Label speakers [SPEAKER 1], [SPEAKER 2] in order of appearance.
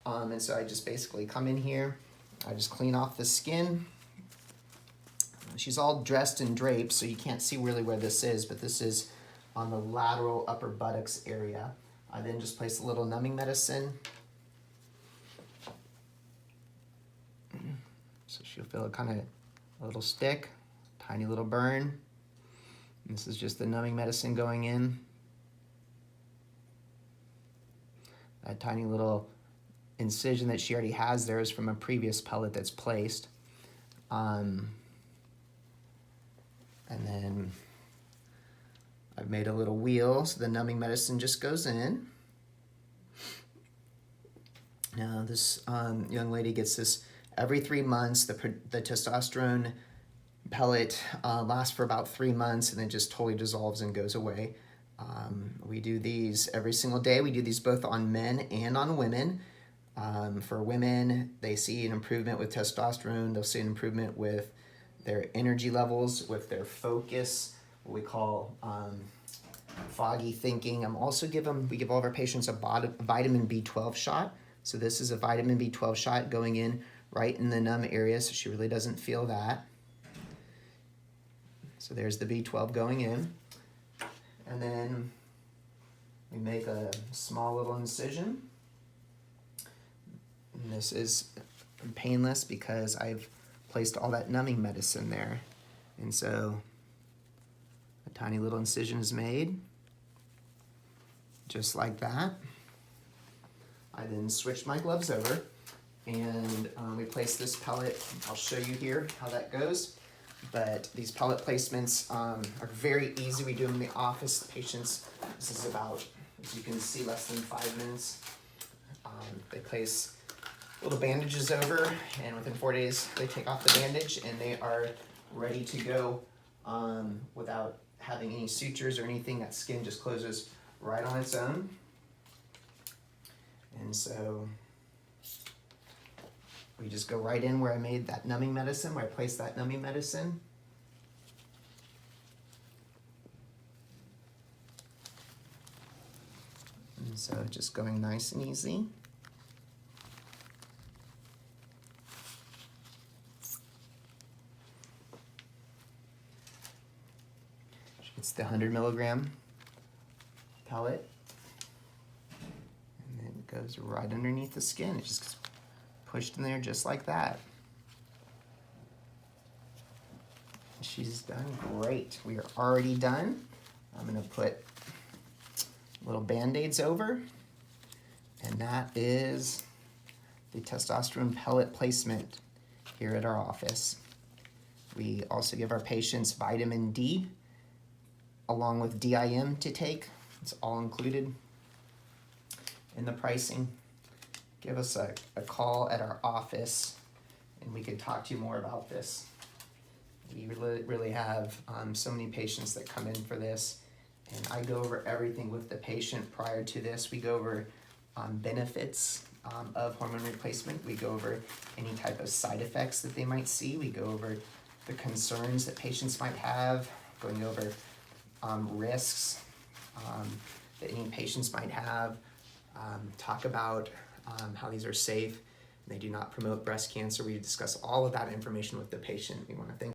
[SPEAKER 1] And so I just basically come in here, I just clean off the skin. She's all dressed and draped, so you can't see really where this is, but this is on the lateral upper buttocks area. I then just place a little numbing medicine. So she'll feel a little stick, tiny little burn. And this is just the numbing medicine going in. That tiny little incision that she already has there is from a previous pellet that's placed. And then I've made a little wheel, so the numbing medicine just goes in. Now this young lady gets this every 3 months. The testosterone pellet lasts for about 3 months and then just totally dissolves and goes away. We do these every single day. We do these both on men and on women. For women, they see an improvement with testosterone. They'll see an improvement with their energy levels, with their focus, what we call foggy thinking. We give all of our patients a vitamin B12 shot. So this is a vitamin B12 shot going in right in the numb area, so she really doesn't feel that. So there's the B12 going in. And then we make a small little incision. And this is painless because I've placed all that numbing medicine there. And so a tiny little incision is made, just like that. I then switch my gloves over and we place this pellet. I'll show you here how that goes. But these pellet placements are very easy. We do them in the office. The patients, this is about, as you can see, less than 5 minutes. They place little bandages over, and within 4 days, they take off the bandage, and they are ready to go without having any sutures or anything. That skin just closes right on its own. And so we just go right in where I made that numbing medicine, where I placed that numbing medicine. And so just going nice and easy. It's the 100 milligram pellet. And then it goes right underneath the skin. It just gets pushed in there just like that. She's done great. We are already done. I'm gonna put little Band-Aids over, and that is the testosterone pellet placement here at our office. We also give our patients vitamin D along with DIM to take. It's all included in the pricing. Give us a call at our office and we can talk to you more about this. We really have so many patients that come in for this, and I go over everything with the patient prior to this. We go over benefits of hormone replacement. We go over any type of side effects that they might see. We go over the concerns that patients might have, going over risks that any patients might have, talk about how these are safe. They do not promote breast cancer. We discuss all of that information with the patient. We want to thank